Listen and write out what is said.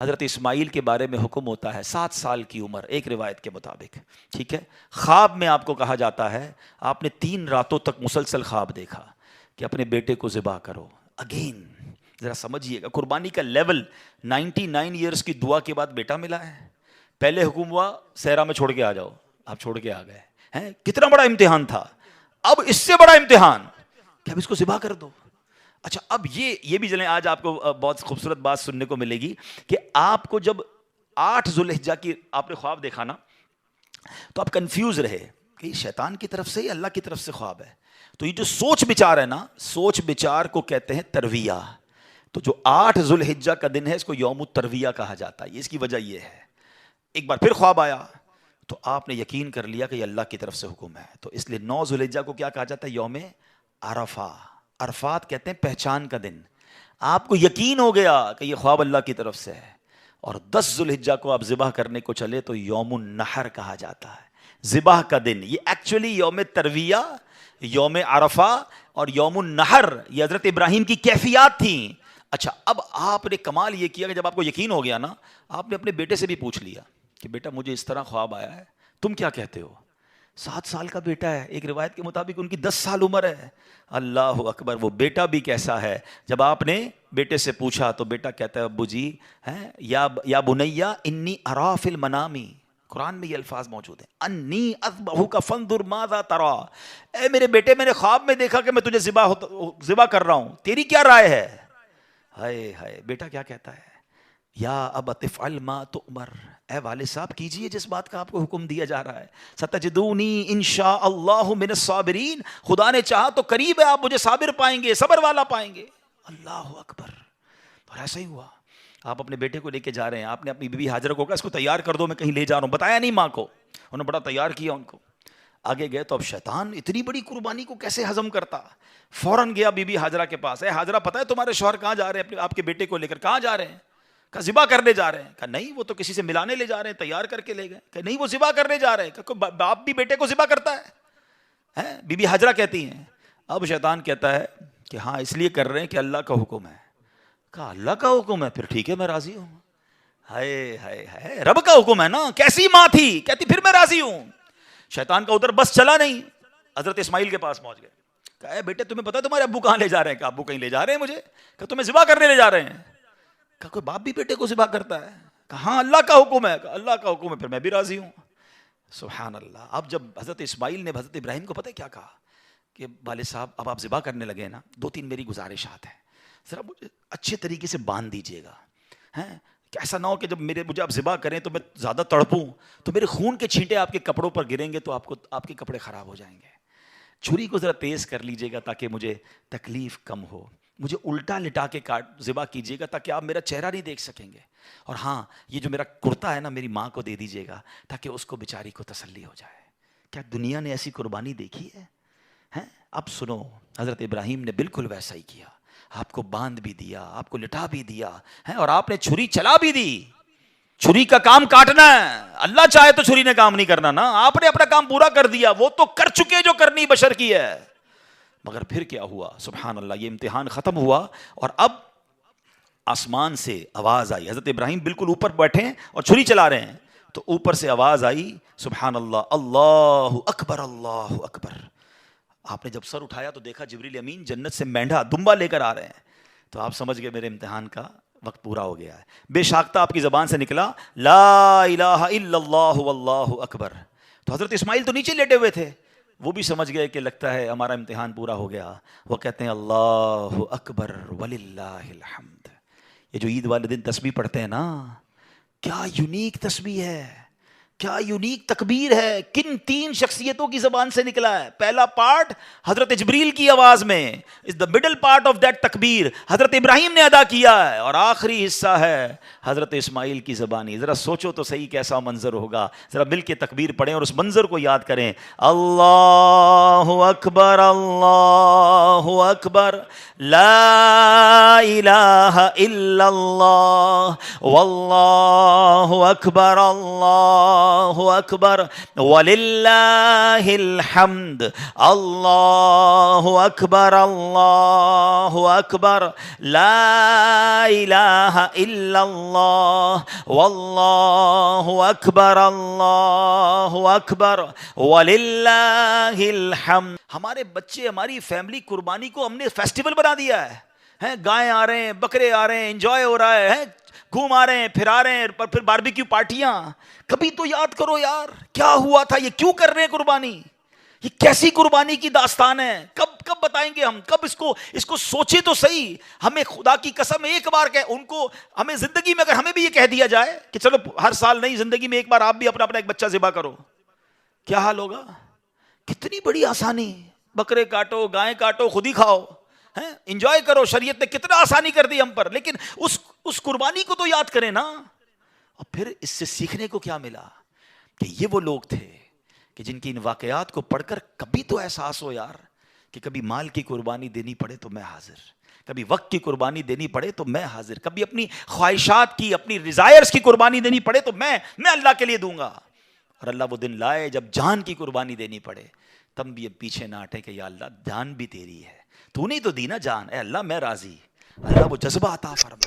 حضرت اسماعیل کے بارے میں حکم ہوتا ہے 7 سال کی عمر ایک روایت کے مطابق، ٹھیک ہے. خواب میں آپ کو کہا جاتا ہے آپ نے 3 راتوں تک مسلسل خواب دیکھا کہ اپنے بیٹے کو ذبح کرو. اگین ذرا سمجھیے گا قربانی کا لیول. 99 ایئرس کی دعا کے بعد بیٹا ملا ہے. پہلے حکم ہوا صحرا میں چھوڑ کے آ جاؤ، آپ چھوڑ کے آ گئے ہیں. کتنا بڑا امتحان تھا. اب اس سے بڑا امتحان کہ اب اس کو ذبح کر دو. اچھا اب یہ بھی چلیں، آج آپ کو بہت خوبصورت بات سننے کو ملے گی کہ آپ کو جب 8 ذوالحجہ کی آپ نے خواب دیکھا نا تو آپ کنفیوز رہے کہ یہ شیطان کی طرف سے یا اللہ کی طرف سے خواب ہے. تو یہ جو سوچ بچار ہے نا، سوچ بچار کو کہتے ہیں ترویہ. تو جو 8 ذوالحجہ کا دن ہے اس کو یوم الترویہ کہا جاتا ہے. اس کی وجہ یہ ہے ایک بار پھر خواب آیا تو آپ نے یقین کر لیا کہ یہ اللہ کی طرف سے حکم ہے. تو اس لیے 9 ذوالحجہ کو کیا کہا جاتا ہے؟ یوم عرفہ. عرفات کہتے ہیں پہچان کا دن. آپ کو یقین ہو گیا کہ یہ خواب اللہ کی طرف سے ہے. اور 10 ذوالحجہ کو آپ ذبح کرنے کو چلے تو یوم النحر کہا جاتا ہے، ذبح کا دن. یہ ایکچولی یوم ترویہ، یوم عرفہ اور یوم النحر یہ حضرت ابراہیم کی کیفیات تھیں. اچھا اب آپ نے کمال یہ کیا کہ جب آپ کو یقین ہو گیا نا، آپ نے اپنے بیٹے سے بھی پوچھ لیا کہ بیٹا مجھے اس طرح خواب آیا ہے، تم کیا کہتے ہو؟ 7 سال کا بیٹا ہے، ایک روایت کے مطابق ان کی 10 سال عمر ہے. اللہ اکبر. وہ بیٹا بھی کیسا ہے. جب آپ نے بیٹے سے پوچھا تو بیٹا کہتا ہے ابو جی یا بنیا انی ارا فی المنام. قرآن میں یہ الفاظ موجود ہیں، انی اذبحک فانظر ماذا ترا. اے میرے بیٹے میں نے خواب میں دیکھا کہ میں تجھے ذبح کر رہا ہوں، تیری کیا رائے ہے؟ ہائے ہائے. بیٹا کیا کہتا ہے؟ یا ابت افعل ما تؤمر. اے والد صاحب کیجئے جس بات کا آپ کو حکم دیا جا رہا ہے. ستجدونی انشاء اللہ من الصابرین. خدا نے چاہا تو قریب ہے آپ مجھے صابر پائیں گے، صبر والا پائیں گے. اللہ اکبر. اور ایسا ہی ہوا. آپ اپنے بیٹے کو لے کے جا رہے ہیں، آپ نے اپنی بیوی ہاجرہ کو کہا اس کو تیار کر دو میں کہیں لے جا رہا ہوں، بتایا نہیں ماں کو. انہوں نے بڑا تیار کیا ان کو. آگے گئے تو اب شیطان اتنی بڑی قربانی کو کیسے ہضم کرتا. فوراً گیا بی بی ہاجرہ کے پاس. اے ہاجرہ پتہ ہے تمہارے شوہر کہاں جا رہے ہیں آپ کے بیٹے کو لے کر؟ کہاں جا رہے ہیں؟ کہا ذبح کرنے جا رہے ہیں. کہا نہیں وہ تو کسی سے ملانے لے جا رہے ہیں، تیار کر کے لے گئے. کہ نہیں وہ ذبح کرنے جا رہے ہیں. کہ باپ بھی بیٹے کو ذبح کرتا ہے؟ بی بی ہاجرہ کہتی ہیں. اب شیطان کہتا ہے کہ ہاں اس لیے کر رہے ہیں کہ اللہ کا حکم ہے. کہا اللہ کا حکم ہے؟ پھر ٹھیک ہے میں راضی ہوں. ہائے ہائے ہائے، رب کا حکم ہے نا. کیسی ماں تھی، کہتی پھر میں راضی ہوں. شیطان کا ادھر بس چلا نہیں، حضرت اسماعیل کے پاس پہنچ گئے. کہا اے بیٹے تمہیں پتا تمہارے ابو کہاں لے جا رہے ہیں؟ کہا ابو کہیں لے جا رہے ہیں مجھے. کہ تمہیں ذبح کرنے لے جا رہے ہیں. کہا کوئی باپ بھی بیٹے کو ذبح کرتا ہے؟ کہا ہاں اللہ کا حکم ہے. کہا اللہ کا حکم ہے پھر میں بھی راضی ہوں. سبحان اللہ. اب جب حضرت اسماعیل نے حضرت ابراہیم کو پتہ کیا کہا کہ والد صاحب اب آپ ذبح کرنے لگے نا، 2-3 میری گزارشات ہیں، ذرا مجھے اچھے طریقے سے باندھ دیجیے گا. کہ ایسا نہ ہو کہ جب مجھے آپ ذبح کریں تو میں زیادہ تڑپوں تو میرے خون کے چھینٹے آپ کے کپڑوں پر گریں گے تو آپ کے کپڑے خراب ہو جائیں گے. چھری کو ذرا تیز کر لیجیے گا تاکہ مجھے تکلیف کم ہو. مجھے الٹا لٹا کے ذبح کیجیے گا تاکہ آپ میرا چہرہ نہیں دیکھ سکیں گے. اور ہاں یہ جو میرا کرتا ہے نا میری ماں کو دے دیجیے گا تاکہ اس کو بیچاری کو تسلی ہو جائے. کیا دنیا نے ایسی قربانی دیکھی ہے؟ اب سنو، حضرت ابراہیم نے بالکل ویسا ہی کیا. آپ کو باندھ بھی دیا، آپ کو لٹا بھی دیا اور آپ نے چھری چلا بھی دی. چھری کا کام کاٹنا ہے، اللہ چاہے تو چھری نے کام نہیں کرنا نا. آپ نے اپنا کام پورا کر دیا، وہ تو کر چکے جو کرنی بشر کی ہے. مگر پھر کیا ہوا؟ سبحان اللہ. یہ امتحان ختم ہوا اور اب آسمان سے آواز آئی. حضرت ابراہیم بالکل اوپر بیٹھے ہیں اور چھری چلا رہے ہیں تو اوپر سے آواز آئی سبحان اللہ، اللہ اکبر اللہ اکبر. آپ نے جب سر اٹھایا تو دیکھا جبریل امین جنت سے مینڈھا دمبا لے کر آ رہے ہیں. تو آپ سمجھ گئے میرے امتحان کا وقت پورا ہو گیا ہے. بے شاختہ آپ کی زبان سے نکلا لا الہ الا اللہ واللہ اکبر. تو حضرت اسماعیل تو نیچے لیٹے ہوئے تھے، وہ بھی سمجھ گئے کہ لگتا ہے ہمارا امتحان پورا ہو گیا. وہ کہتے ہیں اللہ اکبر وللہ الحمد. یہ جو عید والے دن تسبیح پڑھتے ہیں نا، کیا یونیک تسبیح ہے، کیا یونیک تکبیر ہے. کن 3 شخصیتوں کی زبان سے نکلا ہے؟ پہلا پارٹ حضرت جبریل کی آواز میں، is the middle part of that تکبیر حضرت ابراہیم نے ادا کیا ہے، اور آخری حصہ ہے حضرت اسماعیل کی زبانی. ذرا سوچو تو صحیح کیسا منظر ہوگا. ذرا مل کے تکبیر پڑھیں اور اس منظر کو یاد کریں. اللہ اکبر اللہ اکبر لا الہ الا اللہ واللہ اکبر اللہ اللہ اکبر وللہ الحمد، اللہ اکبر اللہ اکبر، لا الہ الا اللہ واللہ اکبر اللہ اکبر وللہ الحمد۔ ہمارے بچے، ہماری فیملی قربانی کو ہم نے فیسٹیول بنا دیا ہے، گائے آ رہے ہیں، بکرے آ رہے ہیں، انجوائے ہو رہا ہے، گھوم آ رہے ہیں، پھر آ رہے ہیں، پھر باربیکیو پارٹیاں۔ کبھی تو یاد کرو یار کیا ہوا تھا، یہ کیوں کر رہے ہیں قربانی، یہ کیسی قربانی کی داستان ہے، کب بتائیں گے ہم، کب اس کو سوچے تو صحیح۔ ہمیں خدا کی قسم ایک بار ان کو ہمیں زندگی میں اگر ہمیں بھی یہ کہہ دیا جائے کہ چلو ہر سال نہیں، زندگی میں ایک بار آپ بھی اپنا ایک بچہ ذبح کرو، کیا حال ہوگا؟ کتنی بڑی آسانی، بکرے کاٹو، گائے کاٹو، خود ہی کھاؤ، انجوائے کرو۔ شریعت نے کتنا آسانی کر دی ہم پر، لیکن اس قربانی کو تو یاد کریں نا۔ اور پھر اس سے سیکھنے کو کیا ملا کہ یہ وہ لوگ تھے کہ جن کی ان واقعات کو پڑھ کر کبھی تو احساس ہو یار کہ کبھی مال کی قربانی دینی پڑے تو میں حاضر، کبھی وقت کی قربانی دینی پڑے تو میں حاضر، کبھی اپنی خواہشات کی، اپنی ڈیزائرز کی قربانی دینی پڑے تو میں اللہ کے لیے دوں گا۔ اور اللہ وہ دن لائے جب جان کی قربانی دینی پڑے، تم بھی اب پیچھے نہ ہٹے کہ یا اللہ جان بھی تیری ہے، تو نہیں تو دی نا جان، اے اللہ میں راضی، اللہ وہ جذبہ عطا فرما۔